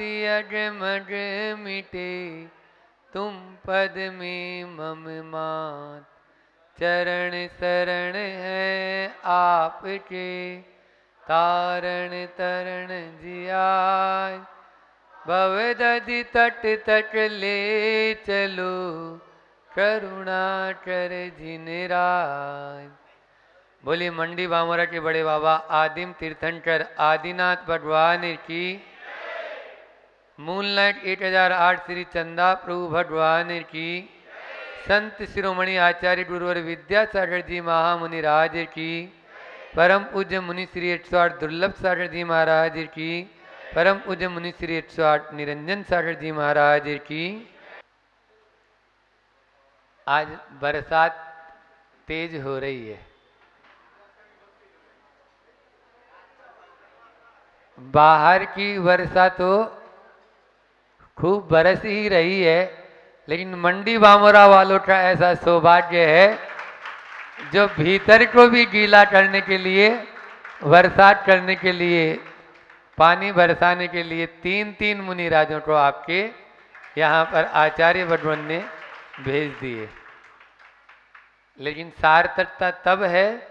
आदि अजमज मिटे, तुम पद में मम मात। चरण शरण है आपके, तारण तरण जियाय। भवदधि तट तट ले चलो, करुणा कर जिन राय। बोलिए मंडी बामोरा के बड़े बाबा आदिम तीर्थंकर आदिनाथ भगवान की। मूनलाइट 8008 श्री चंदा प्रभु भगवान की। संत शिरोमणि आचार्य गुरुवर विद्यासागर जी महामुनि राज की। परम पूज्य मुनि श्री 108 दुर्लभ सागर जी महाराज की। परम पूज्य मुनि श्री 108 निरंजन सागर जी महाराज की। आज बरसात तेज हो रही है। बाहर की वर्षा तो खूब बरस ही रही है, लेकिन मंडी बामोरा वालों का ऐसा सौभाग्य है जो भीतर को भी गीला करने के लिए, बरसात करने के लिए, पानी बरसाने के लिए तीन तीन मुनि राजों को आपके यहाँ पर आचार्य भगवान ने भेज दिए। लेकिन सार्थकता तब है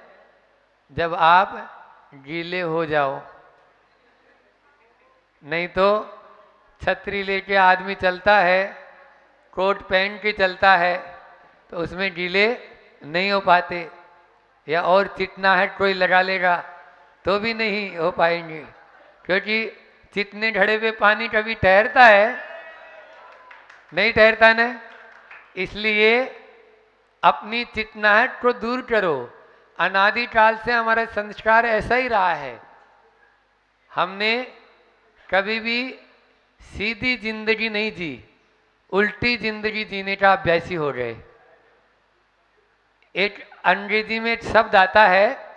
जब आप गीले हो जाओ, नहीं तो छतरी लेके आदमी चलता है, कोट पहन के चलता है, तो उसमें गीले नहीं हो पाते। या और चिकनाहट कोई लगा लेगा तो भी नहीं हो पाएंगे, क्योंकि चिकने घड़े पे पानी कभी ठहरता है? नहीं ठहरता ना। इसलिए अपनी चिकनाहट को दूर करो। अनादि काल से हमारा संस्कार ऐसा ही रहा है। हमने कभी भी सीधी जिंदगी नहीं जी, उल्टी जिंदगी जीने का अभ्यासी हो गए। एक अंग्रेजी में एक शब्द आता है,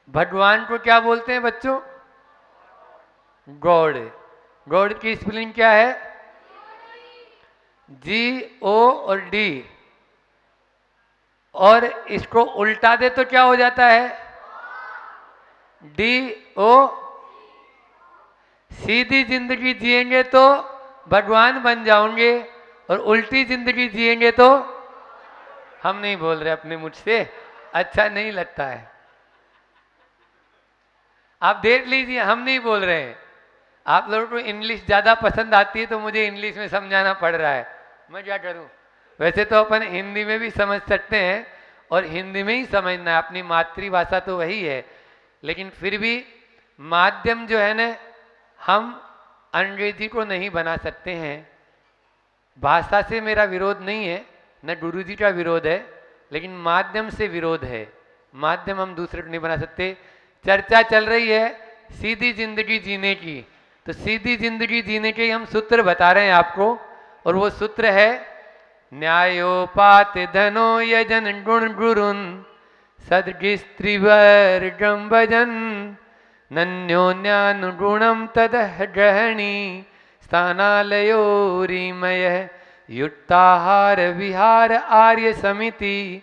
भगवान को क्या बोलते हैं बच्चों? गॉड। गॉड की स्पेलिंग क्या है? G-O और D। और इसको उल्टा दे तो क्या हो जाता है? D-O। सीधी जिंदगी जिएंगे तो भगवान बन जाओगे, और उल्टी जिंदगी जिएंगे तो हम नहीं बोल रहे अपने मुझ से, अच्छा नहीं लगता है। आप देख लीजिए, हम नहीं बोल रहे हैं। आप लोगों को इंग्लिश ज़्यादा पसंद आती है तो मुझे इंग्लिश में समझाना पड़ रहा है, मैं क्या करूं। वैसे तो अपन हिंदी में भी समझ सकते हैं, और हिंदी में ही समझना है, अपनी मातृभाषा तो वही है। लेकिन फिर भी माध्यम जो है ना, हम अंग्रेजी को नहीं बना सकते हैं। भाषा से मेरा विरोध नहीं है, न गुरुजी का विरोध है, लेकिन माध्यम से विरोध है। माध्यम हम दूसरे को नहीं बना सकते। चर्चा चल रही है सीधी जिंदगी जीने की, तो सीधी जिंदगी जीने के हम सूत्र बता रहे हैं आपको, और वो सूत्र है न्यायोपात धनो यजन गुण गुरुन सदगिस्त्रिवर्गम भजन नन्योन्यानुगुणम तदह ग्रहणी स्थानालयोरिमय युक्ताहार विहार आर्य समिति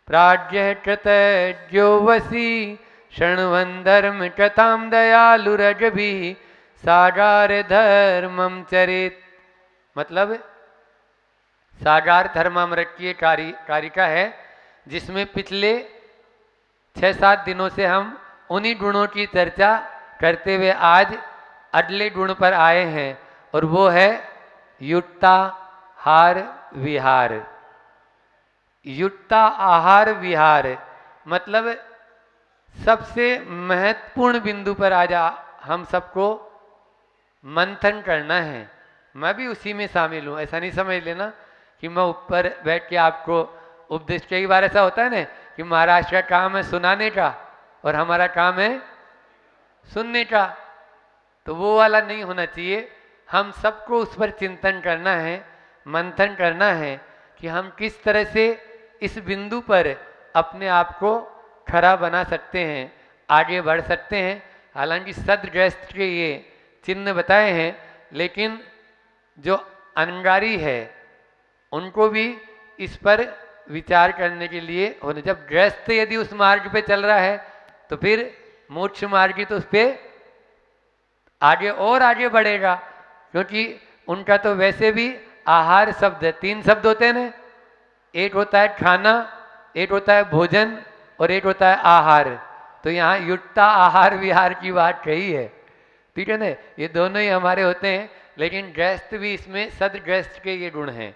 प्राज्ञ कृतज्ञो वसी शृण्वन् धर्म कथाम दयालुरजभी सागार धर्मम चरित। मतलब सागार धर्मामृत की कारिका है, जिसमें पिछले 6-7 दिनों से हम उन्हीं गुणों की चर्चा करते हुए आज अगले गुण पर आए हैं, और वो है युक्ता हार विहार। युक्ता आहार विहार मतलब सबसे महत्वपूर्ण बिंदु पर आज हम सबको मंथन करना है। मैं भी उसी में शामिल हूँ, ऐसा नहीं समझ लेना कि मैं ऊपर बैठ के आपको उपदेश। कई बार ऐसा होता है ना कि महाराज का काम है सुनाने का और हमारा काम है सुनने का, तो वो वाला नहीं होना चाहिए। हम सबको उस पर चिंतन करना है, मंथन करना है कि हम किस तरह से इस बिंदु पर अपने आप को खरा बना सकते हैं, आगे बढ़ सकते हैं। हालांकि सदग्रस्त के ये चिन्ह बताए हैं, लेकिन जो अनगारी है उनको भी इस पर विचार करने के लिए होने। जब ग्रस्त यदि उस मार्ग पे चल रहा है तो फिर मोक्ष मार्ग की तो उस पर आगे और आगे बढ़ेगा, क्योंकि उनका तो वैसे भी आहार शब्द है, 3 शब्द होते हैं ना, एक होता है खाना, एक होता है भोजन और एक होता है आहार। तो यहाँ युक्ता आहार विहार की बात कही है, ठीक है ना। ये दोनों ही हमारे होते हैं, लेकिन गृहस्थ भी इसमें सदगृहस्थ के ये गुण हैं।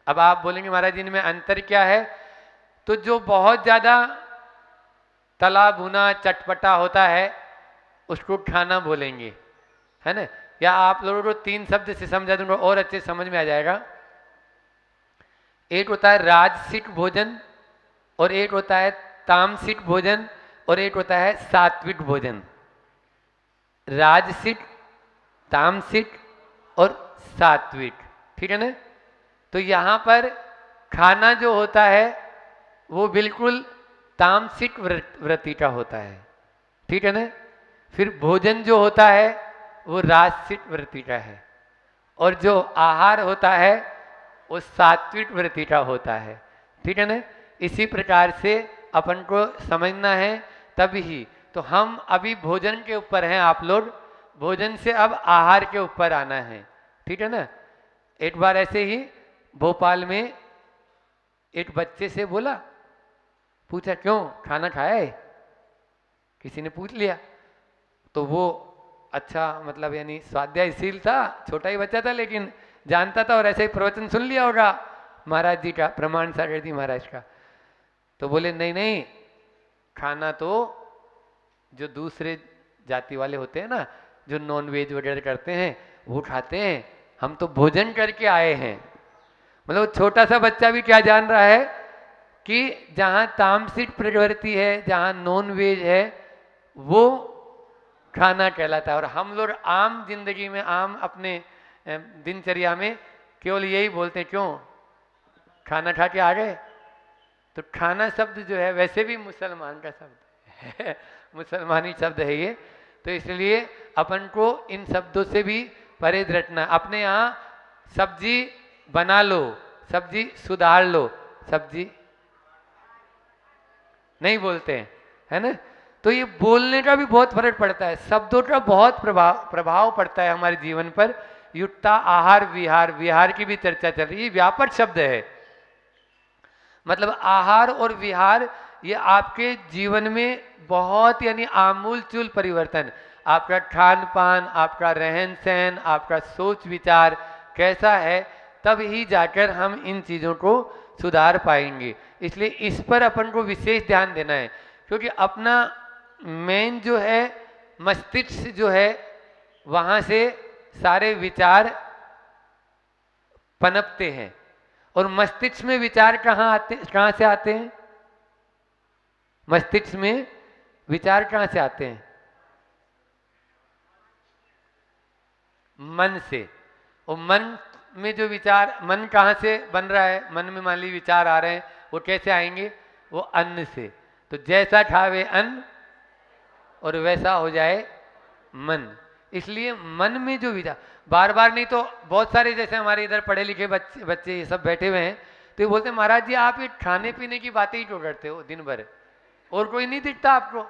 अब आप बोलेंगे महाराज जी इनमें अंतर क्या है, तो जो बहुत ज़्यादा तला भुना चटपटा होता है उसको खाना बोलेंगे, है ना। या आप लोगों को 3 शब्द से समझा दूंगा और अच्छे समझ में आ जाएगा। एक होता है राजसिक भोजन और एक होता है तामसिक भोजन और एक होता है सात्विक भोजन। राजसिक, तामसिक और सात्विक, ठीक है ना। तो यहाँ पर खाना जो होता है वो बिल्कुल तामसिक वृत्ति का होता है, ठीक है ना। फिर भोजन जो होता है वो राजसिक वृत्ति का है, और जो आहार होता है वो सात्विक वृत्ति का होता है, ठीक है ना। इसी प्रकार से अपन को समझना है, तभी तो हम अभी भोजन के ऊपर हैं, आप लोग भोजन से अब आहार के ऊपर आना है, ठीक है ना। एक बार ऐसे ही भोपाल में एक बच्चे से बोला, पूछा क्यों खाना खाया है, किसी ने पूछ लिया, तो वो अच्छा मतलब यानी स्वाध्यायशील था, छोटा ही बच्चा था लेकिन जानता था, और ऐसे ही प्रवचन सुन लिया होगा महाराज जी का, प्रमाण सागर जी महाराज का। तो बोले नहीं नहीं, खाना तो जो दूसरे जाति वाले होते हैं ना, जो नॉन वेज वगैरह करते हैं वो खाते हैं, हम तो भोजन करके आए हैं। मतलब छोटा सा बच्चा भी क्या जान रहा है कि जहाँ तामसिक प्रवृत्ति है, जहाँ नॉन वेज है, वो खाना कहलाता है। और हम लोग आम जिंदगी में, आम अपने दिनचर्या में केवल यही बोलते हैं, क्यों खाना खा के आ गए। तो खाना शब्द जो है वैसे भी मुसलमान का शब्द है मुसलमानी शब्द है ये, तो इसलिए अपन को इन शब्दों से भी परहेज रखना। अपने यहाँ सब्जी बना लो, सब्जी सुधार लो, सब्जी नहीं बोलते हैं, है ना। तो ये बोलने का भी बहुत फर्क पड़ता है, शब्दों का बहुत प्रभाव पड़ता है हमारे जीवन पर। युक्ता आहार विहार, विहार की भी चर्चा चल रही है, व्यापक शब्द है। मतलब आहार और विहार ये आपके जीवन में बहुत यानी आमूल चूल परिवर्तन, आपका खान पान, आपका रहन सहन, आपका सोच विचार कैसा है, तब ही जाकर हम इन चीज़ों को सुधार पाएंगे। इसलिए इस पर अपन को विशेष ध्यान देना है, क्योंकि अपना मेन जो है मस्तिष्क जो है, वहाँ से सारे विचार पनपते हैं। और मस्तिष्क में विचार कहाँ से आते हैं, मस्तिष्क में विचार कहाँ से आते हैं, मन से। और मन में जो विचार, मन कहाँ से बन रहा है, मन में मान ली विचार आ रहे हैं, वो कैसे आएंगे, वो अन्न से। तो जैसा खावे अन्न और वैसा हो जाए मन। इसलिए मन में जो विचार बार बार नहीं, तो बहुत सारे जैसे हमारे इधर पढ़े लिखे बच्चे ये सब बैठे हुए हैं, तो ये बोलते हैं महाराज जी आप ये खाने पीने की बातें ही क्यों करते हो दिन भर, और कोई नहीं दिखता आपको,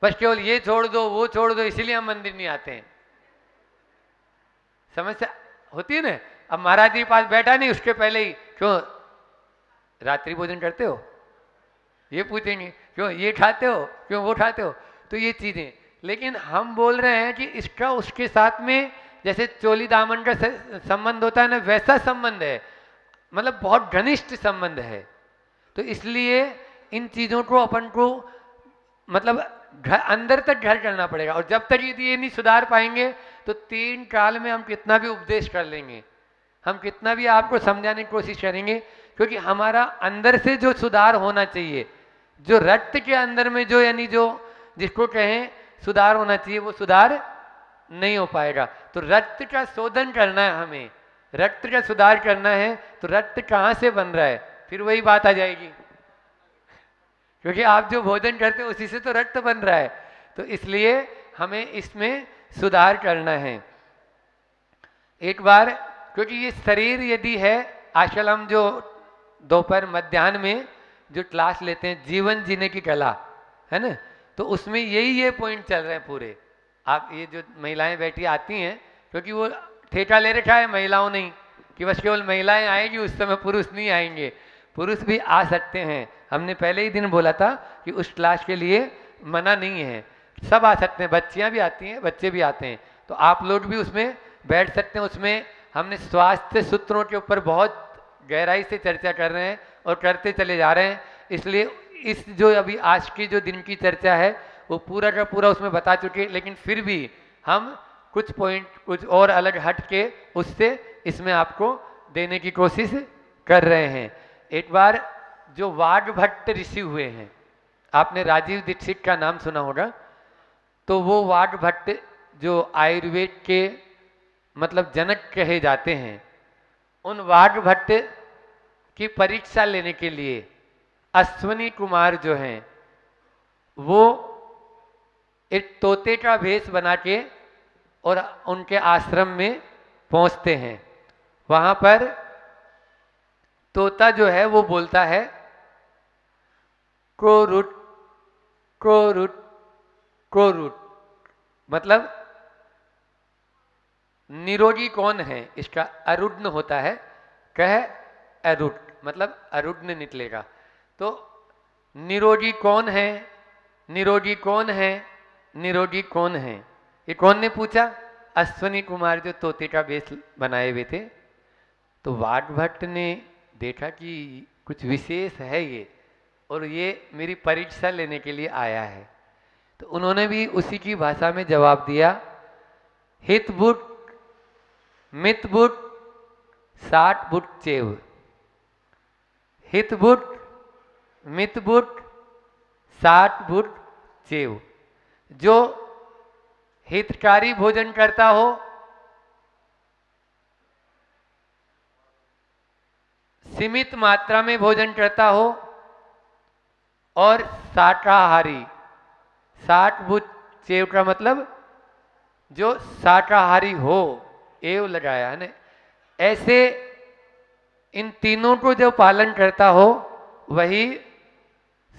बस केवल ये छोड़ दो वो छोड़ दो, इसीलिए हम मंदिर नहीं आते हैं। समस्या होती है ना। अब महाराज जी पास बैठा नहीं, उसके पहले ही क्यों रात्रि भोजन करते हो, ये पूछेंगे, क्यों ये खाते हो, क्यों वो खाते हो। तो ये चीजें, लेकिन हम बोल रहे हैं कि इसका उसके साथ में जैसे चोली दामन का संबंध होता है ना, वैसा संबंध है, मतलब बहुत घनिष्ठ संबंध है। तो इसलिए इन चीजों को अपन को मतलब अंदर तक घर करना पड़ेगा। और जब तक ये नहीं सुधार पाएंगे तो 3 काल में हम कितना भी उपदेश कर लेंगे, हम कितना भी आपको समझाने की कोशिश करेंगे, क्योंकि हमारा अंदर से जो सुधार होना चाहिए, जो रक्त के अंदर में जो यानी जो जिसको कहें सुधार होना चाहिए, वो सुधार नहीं हो पाएगा। तो रक्त का शोधन करना है हमें, रक्त का सुधार करना है। तो रक्त कहाँ से बन रहा है, फिर वही बात आ जाएगी, क्योंकि आप जो भोजन करते हो उसी से तो रक्त बन रहा है। तो इसलिए हमें इसमें सुधार करना है। एक बार, क्योंकि ये शरीर यदि है, आजकल हम जो दोपहर मध्याह्न में जो क्लास लेते हैं जीवन जीने की कला, है ना, तो उसमें यही ये पॉइंट चल रहे हैं पूरे, आप ये जो महिलाएं बैठी आती हैं, क्योंकि वो ठेका ले रखा है महिलाओं ने कि बस केवल महिलाएं आएंगी, उस समय पुरुष नहीं आएंगे। पुरुष भी आ सकते हैं, हमने पहले ही दिन बोला था कि उस क्लास के लिए मना नहीं है, सब आ सकते हैं, बच्चियां भी आती हैं, बच्चे भी आते हैं, तो आप लोग भी उसमें बैठ सकते हैं। उसमें हमने स्वास्थ्य सूत्रों के ऊपर बहुत गहराई से चर्चा कर रहे हैं और करते चले जा रहे हैं, इसलिए इस जो अभी आज की जो दिन की चर्चा है वो पूरा का पूरा उसमें बता चुके, लेकिन फिर भी हम कुछ पॉइंट कुछ और अलग हट के उससे इसमें आपको देने की कोशिश कर रहे हैं। एक बार जो वाग्भट्ट ऋषि हुए हैं, आपने राजीव दीक्षित का नाम सुना होगा, तो वो वाग्भट्ट जो आयुर्वेद के मतलब जनक कहे जाते हैं, उन वाग्भट्ट की परीक्षा लेने के लिए अश्वनी कुमार जो हैं वो एक तोते का भेष बना के और उनके आश्रम में पहुंचते हैं। वहां पर तोता जो है वो बोलता है क्रोरुट क्रोरुट क्रोरुट, मतलब निरोगी कौन है, इसका अरुग्न होता है, कह अरुट मतलब अरुग्न निकलेगा। तो निरोगी कौन है, निरोगी कौन है, निरोगी कौन है, ये कौन ने पूछा? अश्वनी कुमार जो तोते का भेष बनाए हुए थे। तो वाग्भट्ट ने देखा कि कुछ विशेष है ये, और ये मेरी परीक्षा लेने के लिए आया है, तो उन्होंने भी उसी की भाषा में जवाब दिया, हितबुट मितबुट साठबुट चेव, हितबुट मितबुट साठबुट चेव। जो हितकारी भोजन करता हो, सीमित मात्रा में भोजन करता हो, और शाकाहारी, साठबुट चेव का मतलब जो शाकाहारी हो, एव लगाया है ना, ऐसे इन तीनों को जो पालन करता हो वही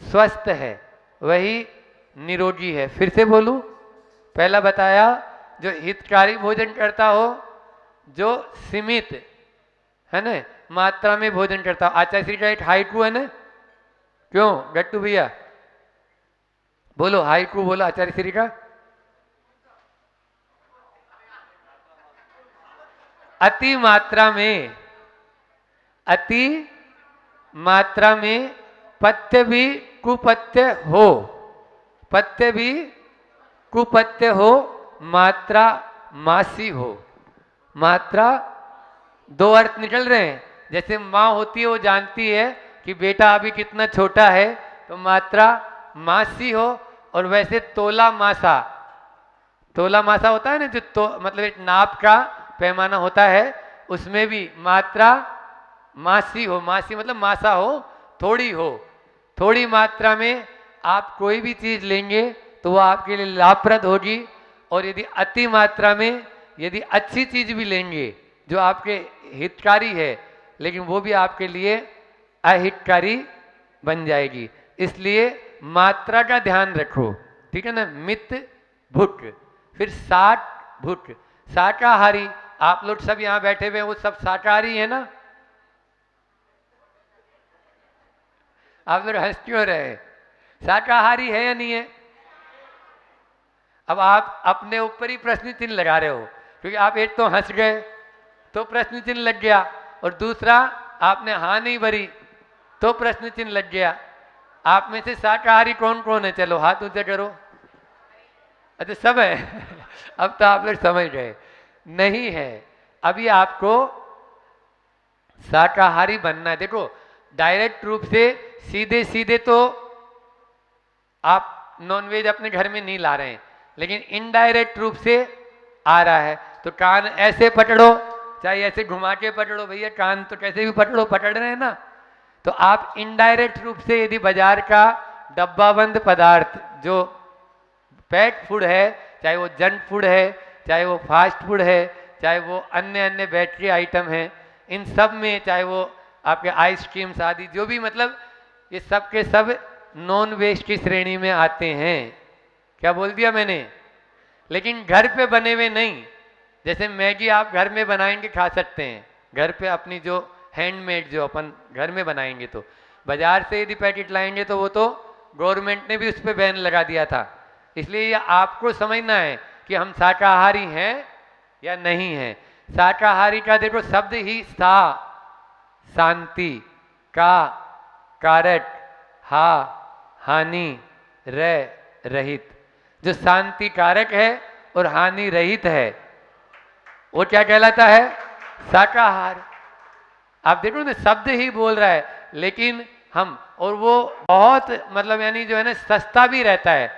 स्वस्थ है, वही निरोगी है। फिर से बोलूं, पहला बताया जो हितकारी भोजन करता हो, जो सीमित है ना मात्रा में भोजन करता हो। आचार्य श्री का एक हाइकू है ना, क्यों गट्टू भैया बोलो, हाइकू बोलो आचार्य श्री का। अति मात्रा में, अति मात्रा में पथ्य भी कुपथ्य हो, पथ्य भी कुपथ्य हो, मात्रा मासी हो। मात्रा दो अर्थ निकल रहे हैं, जैसे माँ होती है वो जानती है कि बेटा अभी कितना छोटा है, तो मात्रा मासी हो, और वैसे तोला मासा, तोला मासा होता है ना जो तो मतलब एक नाप का पैमाना होता है, उसमें भी मात्रा मासी हो, मासी मतलब मासा हो, थोड़ी हो। थोड़ी मात्रा में आप कोई भी चीज लेंगे तो वो आपके लिए लाभप्रद होगी, और यदि अति मात्रा में यदि अच्छी चीज भी लेंगे जो आपके हितकारी है, लेकिन वो भी आपके लिए अहितकारी बन जाएगी। इसलिए मात्रा का ध्यान रखो, ठीक है ना। मित भुट, फिर साठ भुट, शाकाहारी। आप लोग सब यहां बैठे हुए हैं, वो सब शाकाहारी है ना? आप लोग हंस क्यों रहे? शाकाहारी है या नहीं है? अब आप अपने ऊपर ही प्रश्न चिन्ह लगा रहे हो, क्योंकि आप एक तो हंस गए तो प्रश्न चिन्ह लग गया, और दूसरा आपने हाँ नहीं भरी तो प्रश्न चिन्ह लग गया। आप में से शाकाहारी कौन कौन है? चलो हाथ ऊंचा करो। अच्छा सब है अब तो आप लोग समझ गए। नहीं है, अभी आपको शाकाहारी बनना है। देखो डायरेक्ट रूप से सीधे सीधे तो आप नॉनवेज अपने घर में नहीं ला रहे हैं, लेकिन इनडायरेक्ट रूप से आ रहा है। तो कान ऐसे पकड़ो, चाहे ऐसे घुमा के पकड़ो, भैया कान तो कैसे भी पकड़ो, पकड़ रहे हैं ना। तो आप इनडायरेक्ट रूप से यदि बाजार का डब्बाबंद पदार्थ जो पैक फूड है, चाहे वो जंक फूड है, चाहे वो फास्ट फूड है, चाहे वो अन्य अन्य बैटरी आइटम है, इन सब में चाहे वो आपके आइसक्रीम्स आदि जो भी, मतलब ये सब के सब नॉन वेज की श्रेणी में आते हैं। क्या बोल दिया मैंने? लेकिन घर पे बने हुए नहीं। जैसे मैगी आप घर में बनाएंगे खा सकते हैं, घर पे अपनी जो हैंडमेड जो अपन घर में बनाएंगे। तो बाजार से यदि पैकेट लाएंगे तो वो तो गवर्नमेंट ने भी उस पर बैन लगा दिया था। इसलिए ये आपको समझना है कि हम शाकाहारी हैं या नहीं हैं। शाकाहारी का देखो शब्द ही सा, शांति, का, कारक, हा, हानि, रहित। जो शांति कारक है और हानि रहित है वो क्या कहलाता है? शाकाहार। आप देखो ना शब्द ही बोल रहा है, लेकिन हम, और वो बहुत मतलब यानी जो है ना सस्ता भी रहता है।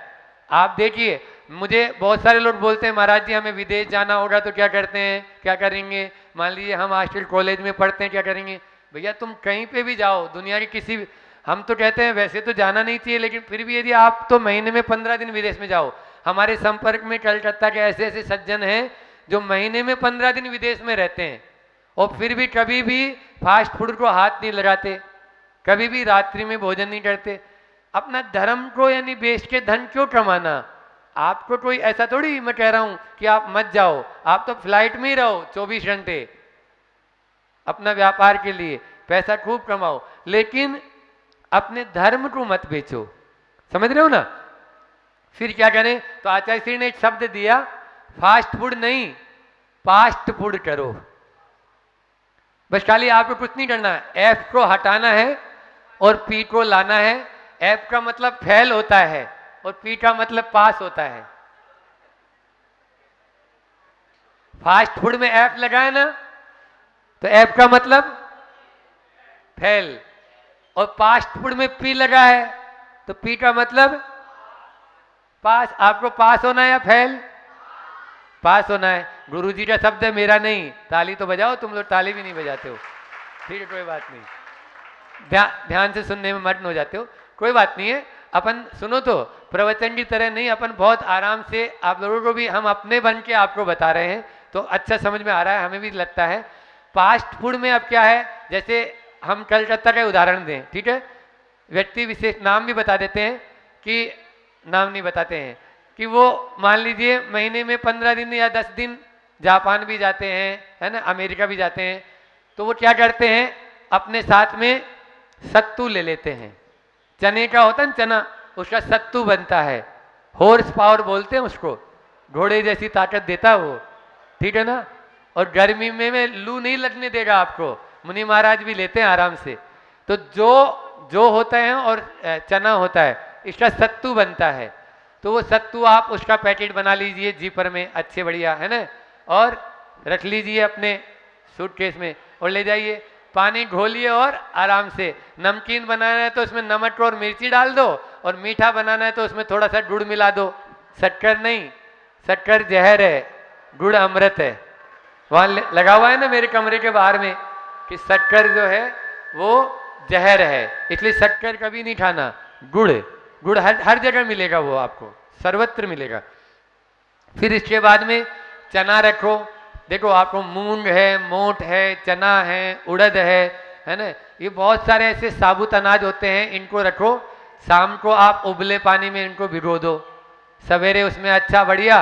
आप देखिए, मुझे बहुत सारे लोग बोलते हैं महाराज जी हमें विदेश जाना होगा तो क्या करते हैं, क्या करेंगे? मान लीजिए हम हॉस्टल कॉलेज में पढ़ते हैं, क्या करेंगे? भैया तुम कहीं पे भी जाओ दुनिया के किसी भी, हम तो कहते हैं वैसे तो जाना नहीं चाहिए, लेकिन फिर भी यदि आप तो महीने में 15 दिन विदेश में जाओ। हमारे संपर्क में कलकत्ता के ऐसे ऐसे सज्जन हैं जो महीने में 15 दिन विदेश में रहते हैं और फिर भी कभी भी फास्ट फूड को हाथ नहीं लगाते, कभी भी रात्रि में भोजन नहीं करते। अपना धर्म को यानी बेच के धन क्यों कमाना? आपको कोई ऐसा थोड़ी मैं कह रहा हूं कि आप मत जाओ, आप तो फ्लाइट में ही रहो 24 घंटे अपना व्यापार के लिए, पैसा खूब कमाओ, लेकिन अपने धर्म को मत बेचो। समझ रहे हो ना? फिर क्या करें? तो आचार्य श्री ने एक शब्द दिया, फास्ट फूड नहीं फास्ट फूड करो। बस खाली आपको कुछ नहीं करना है, एफ को हटाना है और पी को लाना है। एफ का मतलब फेल होता है और पी का मतलब पास होता है। फास्ट फूड में एफ लगाए ना तो एफ का मतलब फेल, और फास्ट फूड में पी लगा है तो पी का मतलब पास। आपको पास होना है या फेल? पास होना है। गुरुजी का शब्द है, मेरा नहीं। ताली तो बजाओ, तुम लोग ताली भी नहीं बजाते हो। ठीक है, कोई बात नहीं, ध्यान से सुनने में मग्न हो जाते हो, कोई बात नहीं है। अपन सुनो तो प्रवचन की तरह नहीं, अपन बहुत आराम से आप लोगों को भी हम अपने बन के आपको बता रहे हैं, तो अच्छा समझ में आ रहा है, हमें भी लगता है। फास्ट फूड में अब क्या है, जैसे हम कलकत्ता का उदाहरण दें, ठीक है, व्यक्ति विशेष नाम भी बता देते हैं कि नाम नहीं बताते हैं कि वो मान लीजिए महीने में 15 दिन या 10 दिन जापान भी जाते हैं, है ना, अमेरिका भी जाते हैं, तो वो क्या करते हैं अपने साथ में सत्तू ले लेते हैं। चने का होता है चना, उसका सत्तू बनता है, हॉर्स पावर बोलते हैं उसको, घोड़े जैसी ताकत देता है वो, ठीक है ना। और गर्मी में लू नहीं लगने देगा आपको, मुनि महाराज भी लेते हैं आराम से। तो जो होता है और चना होता है, इसका सत्तू बनता है। तो वो सत्तू आप उसका पैकेट बना लीजिए जीपर में, अच्छे बढ़िया, है ना, और रख लीजिए अपने सूटकेस में और ले जाइए, पानी घोलिए और आराम से। नमकीन बनाना है तो उसमें नमक और मिर्ची डाल दो, और मीठा बनाना है तो उसमें थोड़ा सा गुड़ मिला दो। शक्कर नहीं, शक्कर जहर है, गुड़ अमृत है। वहाँ लगा हुआ है ना मेरे कमरे के बाहर में कि शक्कर जो है वो जहर है, इसलिए शक्कर कभी नहीं खाना। गुड़ गुड़ हर जगह मिलेगा, वो आपको सर्वत्र मिलेगा। फिर इसके बाद में चना रखो, देखो आपको मूंग है, मोट है, चना है, उड़द है ना, ये बहुत सारे ऐसे साबुत अनाज होते हैं, इनको रखो। शाम को आप उबले पानी में इनको भिगो दो, सवेरे उसमें अच्छा बढ़िया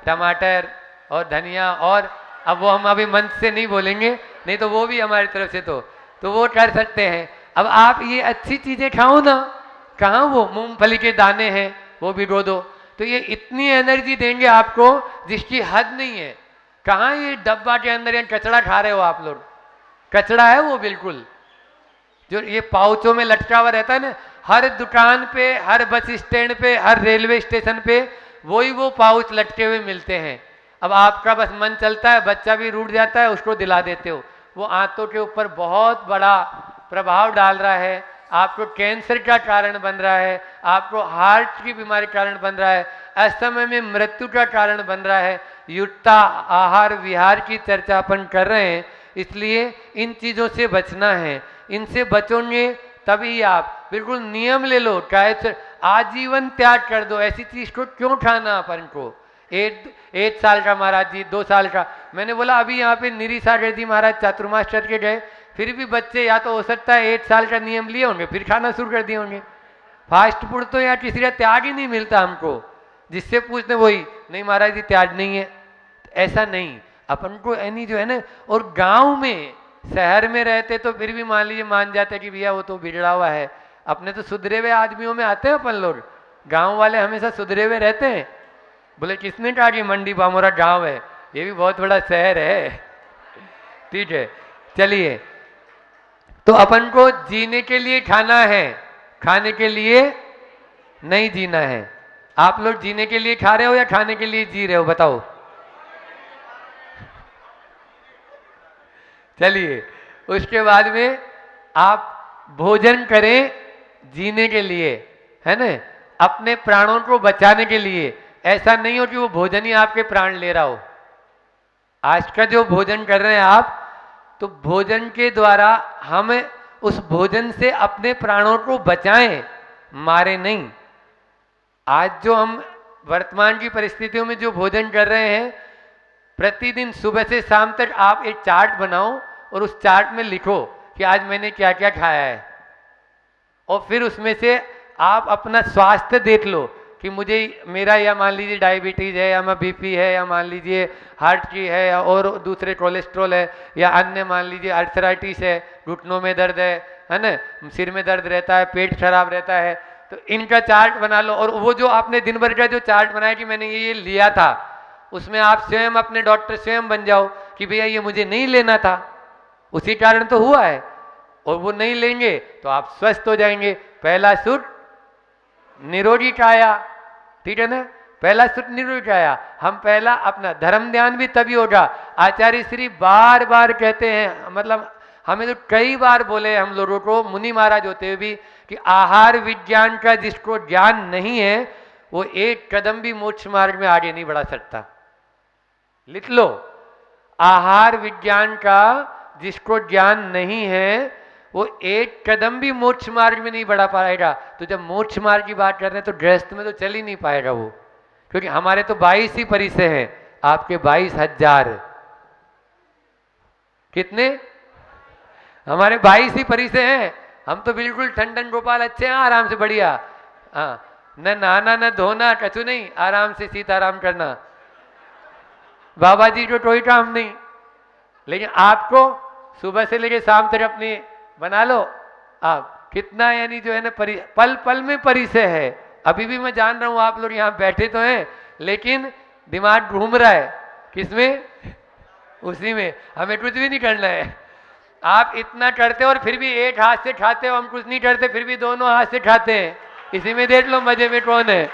टमाटर और धनिया, और अब वो हम अभी मंच से नहीं बोलेंगे, नहीं तो वो भी हमारी तरफ से तो वो कर सकते हैं। अब आप ये अच्छी चीजें खाओ ना, कहाँ वो मूंगफली के दाने हैं वो भिगो दो, तो ये इतनी एनर्जी देंगे आपको जिसकी हद नहीं है। कहाँ ये डब्बा के अंदर या कचड़ा खा रहे हो आप लोग? कचड़ा है वो बिल्कुल, जो ये पाउचों में लटका हुआ रहता है ना, हर दुकान पे, हर बस स्टैंड पे, हर रेलवे स्टेशन पे वही वो पाउच लटके हुए मिलते हैं। अब आपका बस मन चलता है, बच्चा भी रूठ जाता है, उसको दिला देते हो। वो आंतों के ऊपर बहुत बड़ा प्रभाव डाल रहा है, आपको कैंसर का कारण बन रहा है, आपको हार्ट की बीमारी का कारण बन रहा है, अस्थमा में मृत्यु का कारण बन रहा है। युक्ता आहार विहार की चर्चा अपन कर रहे हैं, इसलिए इन चीज़ों से बचना है। इनसे बचोगे तभी आप बिल्कुल नियम ले लो, चाहे आजीवन त्याग कर दो। ऐसी चीज को क्यों खाना अपन को? एक साल का महाराज जी, 2 साल का, मैंने बोला अभी यहाँ पे निरी सागर जी महाराज चातुर्मास चढ़ के गए, फिर भी बच्चे या तो हो सकता है 1 साल का नियम लिए होंगे, फिर खाना शुरू कर दिए होंगे। फास्ट फूड तो यहाँ किसी का त्याग ही नहीं मिलता हमको, जिससे पूछते वही, नहीं महाराज जी त्याग नहीं है। तो ऐसा नहीं, अपन को यानी जो है ना, और गांव में शहर में रहते तो फिर भी मान लीजिए मान जाते कि भैया वो तो बिगड़ा हुआ है। अपने तो सुधरे हुए आदमियों में आते हैं अपन लोग, गांव वाले हमेशा सुधरे हुए रहते हैं। बोले किसने कहा कि मंडी बामोरा गांव है, ये भी बहुत बड़ा शहर है। ठीक है, चलिए, तो अपन को जीने के लिए खाना है, खाने के लिए नहीं जीना है। आप लोग जीने के लिए खा रहे हो या खाने के लिए जी रहे हो, बताओ। चलिए, उसके बाद में आप भोजन करें जीने के लिए, है ना, अपने प्राणों को बचाने के लिए। ऐसा नहीं हो कि वो भोजन ही आपके प्राण ले रहा हो। आज का जो भोजन कर रहे हैं आप, तो भोजन के द्वारा हम उस भोजन से अपने प्राणों को बचाएं, मारे नहीं। आज जो हम वर्तमान की परिस्थितियों में जो भोजन कर रहे हैं, प्रतिदिन सुबह से शाम तक आप एक चार्ट बनाओ और उस चार्ट में लिखो कि आज मैंने क्या क्या खाया है, और फिर उसमें से आप अपना स्वास्थ्य देख लो कि मुझे मेरा, या मान लीजिए डायबिटीज है, या मैं बीपी है, या मान लीजिए हार्ट की है, या और दूसरे कोलेस्ट्रॉल है, या अन्य मान लीजिए आर्थराइटिस है, घुटनों में दर्द है ना, सिर में दर्द रहता है, पेट खराब रहता है। तो इनका चार्ट बना लो, और वो जो आपने दिन भर का जो चार्ट बनाया कि मैंने ये लिया था, उसमें आप स्वयं अपने डॉक्टर स्वयं बन जाओ कि भैया ये मुझे नहीं लेना था, उसी कारण तो हुआ है, और वो नहीं लेंगे तो आप स्वस्थ हो जाएंगे। पहला सूत्र निरोगी काया, ठीक है ना, पहला सूत्र निरोगी काया। हम पहला अपना धर्म ध्यान भी तभी होगा। आचार्य श्री बार बार कहते हैं, मतलब हमें तो कई बार बोले हम लोगों को, मुनि महाराज होते हुए भी, कि आहार विज्ञान का जिसको ज्ञान नहीं है वो एक कदम भी मोक्ष मार्ग में आगे नहीं बढ़ा सकता। लिख लो, आहार विज्ञान का जिसको ज्ञान नहीं है वो एक कदम भी मोक्ष मार्ग में नहीं बढ़ा पाएगा। तो जब मोक्ष मार्ग की बात कर रहे हैं तो गृहस्थ में तो चल ही नहीं पाएगा वो, क्योंकि हमारे तो 22 ही परिसय हैं, आपके 22,000। कितने? हमारे 22 ही परिसय हैं। हम तो बिल्कुल ठंडन गोपाल अच्छे हैं, आराम से बढ़िया। हाँ, न नहाना न धोना, कछु नहीं, आराम से सीताराम करना, बाबा जी को कोई काम नहीं। लेकिन आपको सुबह से लेकर शाम तक अपनी बना लो आप, कितना यानी जो है ना पल पल में परिचय है। अभी भी मैं जान रहा हूं आप लोग यहाँ बैठे तो हैं, लेकिन दिमाग घूम रहा है किसमें? उसी में। हमें कुछ भी नहीं करना है। आप इतना करते हो और फिर भी एक हाथ से खाते हो, हम कुछ नहीं करते फिर भी दोनों हाथ से खाते हैं। इसी में देख लो मजे में कौन है,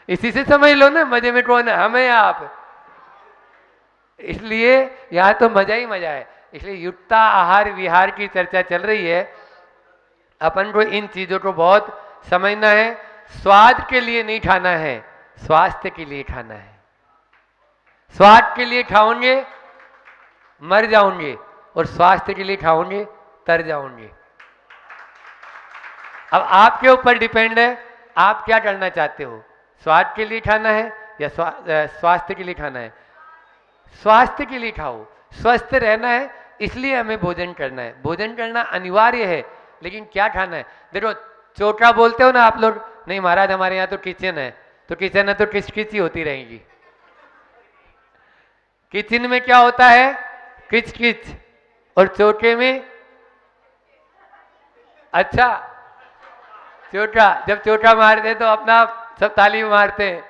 इसी से समझ लो ना मजे में कौन है, हमें या आप। इसलिए यहाँ तो मजा ही मजा है। इसलिए युक्ता आहार विहार की चर्चा चल रही है। अपन को इन चीजों को बहुत समझना है। स्वाद के लिए नहीं खाना है, स्वास्थ्य के लिए खाना है। स्वाद के लिए खाओगे मर जाओगे, और स्वास्थ्य के लिए खाओगे तर जाओगे। अब आपके ऊपर डिपेंड है आप क्या करना चाहते हो, स्वाद के लिए खाना है या स्वास्थ्य के लिए खाना है। स्वास्थ्य के लिए खाओ, स्वस्थ रहना है, इसलिए हमें भोजन करना है। भोजन करना अनिवार्य है, लेकिन क्या खाना है? देखो, चोखा बोलते हो ना आप लोग, नहीं महाराज हमारे यहाँ तो किचन है, तो किचन है तो किच किच ही होती रहेगी। किचन में क्या होता है? किच किच। और चोखे में, अच्छा चोखा, जब चोखा मारते तो अपना सब ताली मारते हैं।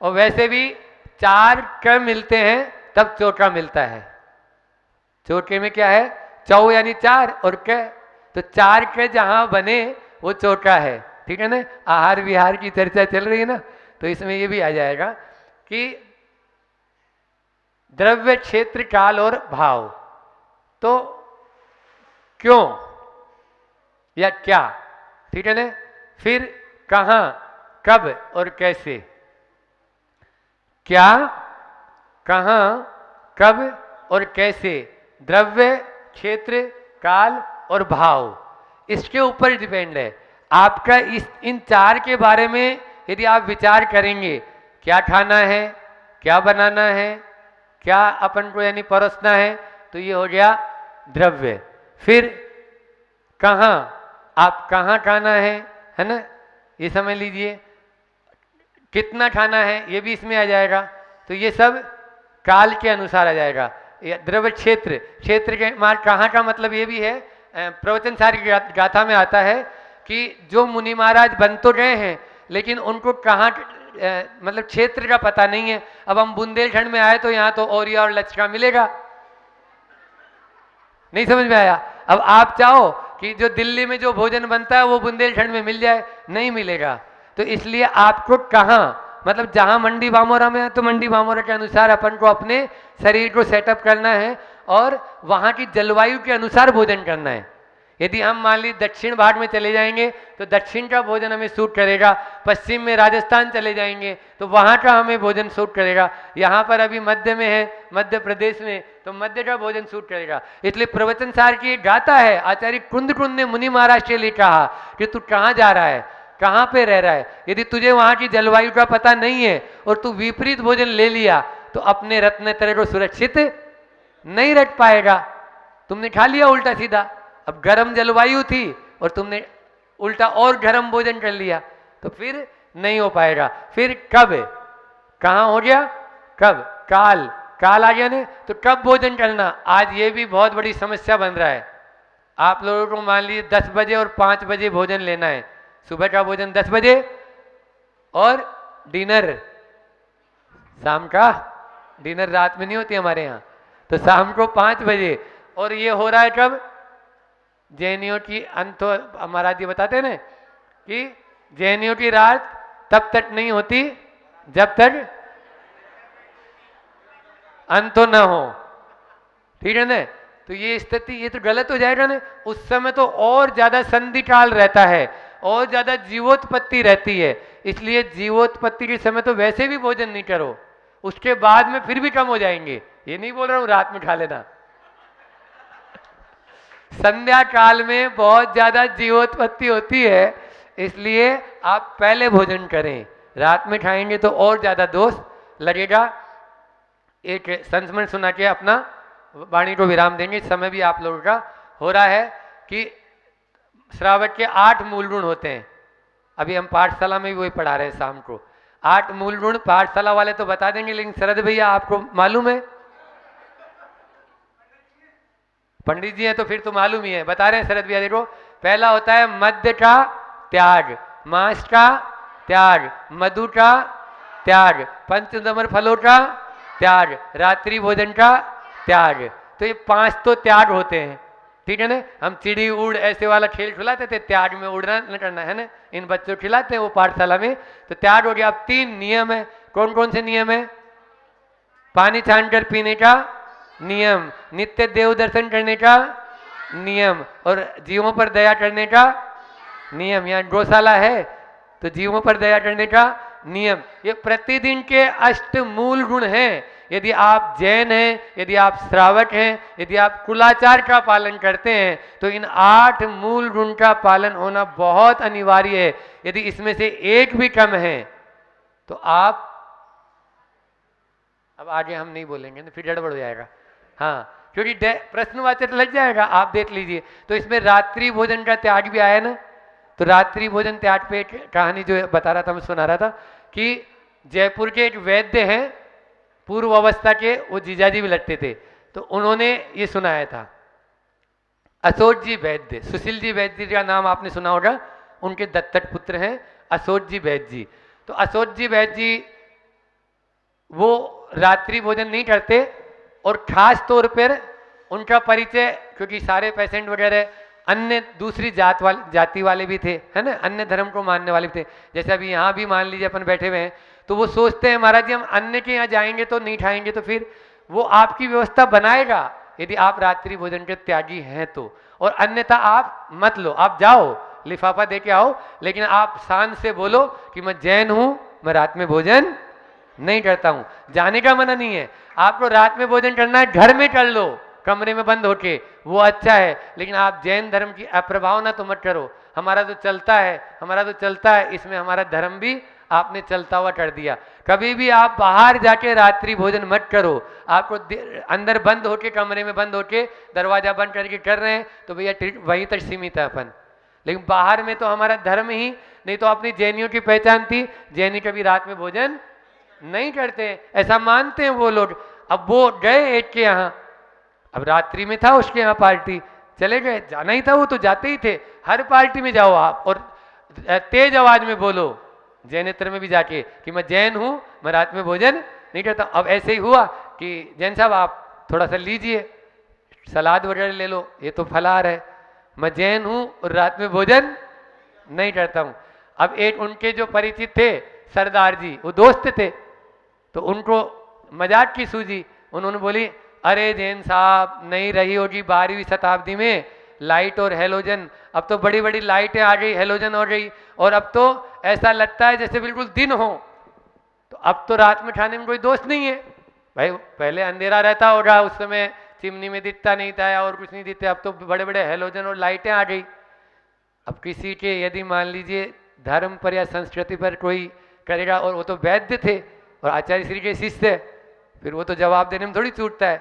और वैसे भी 4 क मिलते हैं तब चोखा मिलता है। चोखे में क्या है? चौ यानी 4 और क, तो 4 क जहां बने वो चोखा है। ठीक है ना? आहार विहार की चर्चा चल रही है ना, तो इसमें ये भी आ जाएगा कि द्रव्य, क्षेत्र, काल और भाव। तो क्यों या क्या, ठीक है ना? फिर कहां, कब और कैसे। क्या, कहां, कब और कैसे, द्रव्य, क्षेत्र, काल और भाव, इसके ऊपर डिपेंड है आपका। इन 4 के बारे में यदि आप विचार करेंगे, क्या खाना है, क्या बनाना है, क्या अपन को यानी परोसना है, तो ये हो गया द्रव्य। फिर कहाँ, आप कहाँ खाना है ना, ये समझ लीजिए। कितना खाना है ये भी इसमें आ जाएगा। तो ये सब काल के अनुसार आ जाएगा। द्रव्य क्षेत्र, क्षेत्र के मार्ग कहाँ का मतलब ये भी है, प्रवचन सारी गाथा में आता है कि जो मुनि महाराज बन तो गए हैं लेकिन उनको कहाँ मतलब क्षेत्र का पता नहीं है। अब हम बुंदेलखंड में आए तो यहाँ तो ओरिया और लचका मिलेगा, नहीं समझ में आया। अब आप चाहो कि जो दिल्ली में जो भोजन बनता है वो बुंदेलखंड में मिल जाए, नहीं मिलेगा। तो इसलिए आपको कहाँ, मतलब जहाँ मंडी बामोरा में है तो मंडी बामोरा के अनुसार अपन को अपने शरीर को सेटअप करना है और वहाँ की जलवायु के अनुसार भोजन करना है। यदि हम मान ली दक्षिण भाग में चले जाएंगे तो दक्षिण का भोजन हमें सूट करेगा, पश्चिम में राजस्थान चले जाएंगे तो वहाँ का हमें भोजन सूट करेगा, यहाँ पर अभी मध्य में है मध्य प्रदेश में तो मध्य का भोजन सूट करेगा। इसलिए प्रवचन सार की एक गाथा है, आचार्य कुंद कुंद ने मुनि महाराज के लिए कहा कि तू कहाँ जा रहा है, कहाँ पे रह रहा है। यदि तुझे वहाँ की जलवायु का पता नहीं है और तू विपरीत भोजन ले लिया तो अपने रत्न तरह को सुरक्षित नहीं रख पाएगा। तुमने खा लिया उल्टा सीधा, अब गर्म जलवायु थी और तुमने उल्टा और गर्म भोजन कर लिया तो फिर नहीं हो पाएगा। फिर कब, कहाँ हो गया, कब, काल, काल आ गया ने तो कब भोजन करना। आज ये भी बहुत बड़ी समस्या बन रहा है। आप लोगों को मान लीजिए 10 बजे और 5 बजे भोजन लेना है, सुबह का भोजन 10 बजे और डिनर शाम का, डिनर रात में नहीं होती हमारे यहाँ, तो शाम को 5 बजे। और ये हो रहा है कब, जैनियों की अंत, महाराज जी बताते हैं ना कि जैनियों की रात तब तक नहीं होती जब तक अंत न हो, ठीक है ना। तो ये स्थिति, ये तो गलत हो जाएगा ना। उस समय तो और ज्यादा संधि काल रहता है और ज्यादा जीवोत्पत्ति रहती है, इसलिए जीवोत्पत्ति के समय तो वैसे भी भोजन नहीं करो, उसके बाद में फिर भी कम हो जाएंगे। ये नहीं बोल रहा हूं रात में खा लेना, संध्या काल में बहुत ज्यादा जीवोत्पत्ति होती है, इसलिए आप पहले भोजन करें। रात में खाएंगे तो और ज्यादा दोष लगेगा। एक संस्मरण सुना के अपना वाणी को विराम देंगे। समय भी आप लोगों का हो रहा है कि श्रावक के 8 मूल गुण होते हैं। अभी हम पाठशाला में भी वही पढ़ा रहे हैं शाम को। 8 मूल गुण पाठशाला वाले तो बता देंगे, लेकिन शरद भैया आपको मालूम है? पंडित जी हैं तो फिर तो मालूम ही है, बता रहे हैं शरद भैया। देखो, पहला होता है मद्य का त्याग, मांस का त्याग, मधु का त्याग, पंचदमर फलों का त्याग, रात्रि भोजन का त्याग। तो ये 5 तो त्याग होते हैं, ठीक है ना। हम चिड़ी उड़ ऐसे वाला खेल खिलाते थे, त्याग में उड़ना न करना है ना, इन बच्चों खिलाते हैं वो पाठशाला में, तो त्याग हो गया। अब 3 नियम है। कौन कौन से नियम है? पानी छानकर पीने का नियम, नित्य देव दर्शन करने का नियम और जीवों पर दया करने का नियम। यहाँ गौशाला है तो जीवों पर दया करने का नियम। ये प्रतिदिन के 8 मूल गुण हैं। यदि आप जैन हैं, यदि आप श्रावक हैं, यदि आप कुलाचार का पालन करते हैं तो इन 8 मूल गुण का पालन होना बहुत अनिवार्य है। यदि इसमें से एक भी कम है तो आप, अब आगे हम नहीं बोलेंगे ना, फिर गड़बड़ हो जाएगा। हाँ, क्योंकि प्रश्नवाचक लग जाएगा। आप देख लीजिए, तो इसमें रात्रि भोजन का त्याग भी आया ना। तो रात्रि भोजन त्याग पे एक कहानी जो बता रहा था, मैं सुना रहा था कि जयपुर के एक वैद्य हैं, पूर्व अवस्था के, वो जीजाजी भी लगते थे, तो उन्होंने ये सुनाया था। अशोक जी वैद्य, सुशील जी वैद्य का नाम आपने सुना होगा, उनके दत्तक पुत्र हैं अशोक जी वैद्य जी। तो अशोक जी वैद्य जी वो रात्रि भोजन नहीं करते और खास तौर पर उनका परिचय, क्योंकि सारे पेशेंट वगैरह अन्य दूसरी जाति वाले भी थे, है ना, अन्य धर्म को मानने वाले भी थे। जैसे अभी यहाँ भी मान लीजिए अपन बैठे हुए हैं, तो वो सोचते हैं महाराज जी हम अन्य के यहाँ जाएंगे तो नहीं खाएंगे, तो फिर वो आपकी व्यवस्था बनाएगा यदि आप रात्रि भोजन के त्यागी हैं तो। और अन्यथा आप मत लो, आप जाओ लिफाफा दे के आओ, लेकिन आप शान से बोलो कि मैं जैन हूँ, मैं रात में भोजन नहीं करता हूँ। जाने का मना नहीं है, आपको रात में भोजन करना है घर में कर लो, कमरे में बंद होके, वो अच्छा है, लेकिन आप जैन धर्म की अप्रभावना तो मत करो। हमारा तो चलता है, हमारा तो चलता है, इसमें हमारा धर्म भी आपने चलता हुआ कर दिया। कभी भी आप बाहर जाके रात्रि भोजन मत करो। आपको अंदर बंद होके, कमरे में बंद होके, दरवाजा बंद करके कर रहे हैं तो भैया वहीं तक सीमित है अपन, लेकिन बाहर में तो हमारा धर्म ही नहीं तो अपनी जैनियों की पहचान थी, जैनी कभी रात में भोजन नहीं करते, ऐसा मानते हैं वो लोग। अब वो गए एक के यहाँ, अब रात्रि में था उसके यहाँ पार्टी, चले गए, जाना ही था, वो तो जाते ही थे, हर पार्टी में जाओ आप और तेज आवाज में बोलो जैनेतर में भी जाके कि मैं जैन हूं, मैं रात में भोजन नहीं करता। अब ऐसे ही हुआ कि जैन साहब आप थोड़ा सा लीजिए, सलाद वगैरह ले लो, ये तो फलाहार है, मैं जैन हूं और रात में भोजन नहीं करता हूं। अब एक उनके जो परिचित थे सरदार जी, वो दोस्त थे, तो उनको मजाक की सूझी, उन्होंने बोली अरे जैन साहब नहीं रही होगी 12वीं शताब्दी में लाइट और हेलोजन, अब तो बड़ी बड़ी लाइटें आ गई, हेलोजन हो गई, और अब तो ऐसा लगता है जैसे बिल्कुल दिन हो, तो अब तो रात में खाने में कोई दोस्त नहीं है। भाई पहले अंधेरा रहता होगा, उस समय चिमनी में दिखता नहीं था और कुछ नहीं दिखते, अब तो बड़े बड़े हेलोजन और लाइटें आ गई। अब किसी के यदि मान लीजिए धर्म पर या संस्कृति पर कोई करेगा, और वो तो वैद्य थे और आचार्य श्री के शिष्य, फिर वो तो जवाब देने में थोड़ी छूटता है,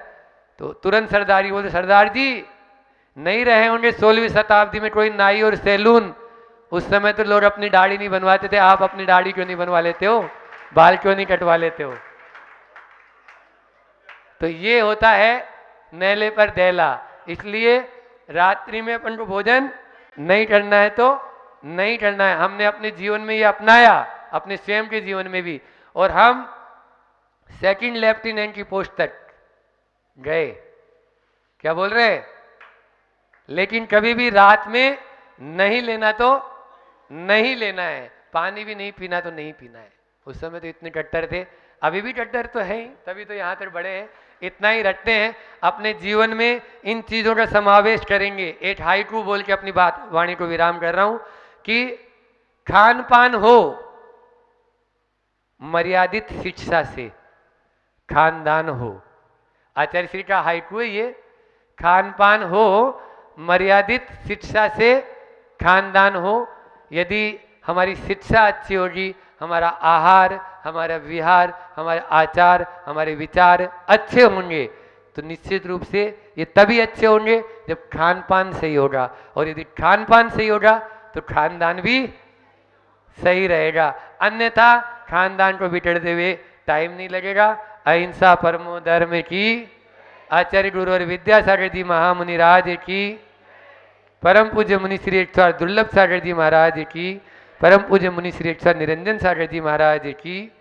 तो तुरंत सरदारी बोले सरदार जी नहीं रहे होंगे 16वीं शताब्दी में कोई नाई और सैलून, उस समय तो लोग अपनी दाढ़ी नहीं बनवाते थे, आप अपनी दाढ़ी क्यों नहीं बनवा लेते हो, बाल क्यों नहीं कटवा लेते हो। तो ये होता है नेले पर देला, इसलिए रात्रि में अपन को भोजन नहीं करना है तो नहीं करना है। हमने अपने जीवन में ये अपनाया, अपने स्वयं के जीवन में भी, और हम सेकंड लेफ्टिनेंट की पोस्ट तक गए, क्या बोल रहे हैं, लेकिन कभी भी रात में नहीं लेना तो नहीं लेना है, पानी भी नहीं पीना तो नहीं पीना है। उस समय तो इतने कट्टर थे, अभी भी कट्टर तो है ही, तभी तो यहाँ तक बड़े हैं, इतना ही रखते हैं। अपने जीवन में इन चीज़ों का समावेश करेंगे। एक हाइकू बोल के अपनी बात वाणी को विराम कर रहा हूं कि खान पान हो मर्यादित शिक्षा से खानदान हो। आचार्य श्री का हाइकू है ये, खान पान हो मर्यादित शिक्षा से खानदान हो। यदि हमारी शिक्षा अच्छी होगी, हमारा आहार, हमारा विहार, हमारे आचार, हमारे विचार अच्छे होंगे, तो निश्चित रूप से ये तभी अच्छे होंगे जब खान पान सही होगा, और यदि खान पान सही होगा तो खानदान भी सही रहेगा। अन्यथा खानदान को बिगड़ते हुए टाइम नहीं लगेगा। अहिंसा परमो धर्म की, आचार्य गुरुवर विद्यासागर जी महामुनि राज की, परम पूज्य मुनि श्री एक दुर्लभ सागर जी महाराज की, परम पूज्य मुनि श्री एक निरंजन सागर जी महाराज की।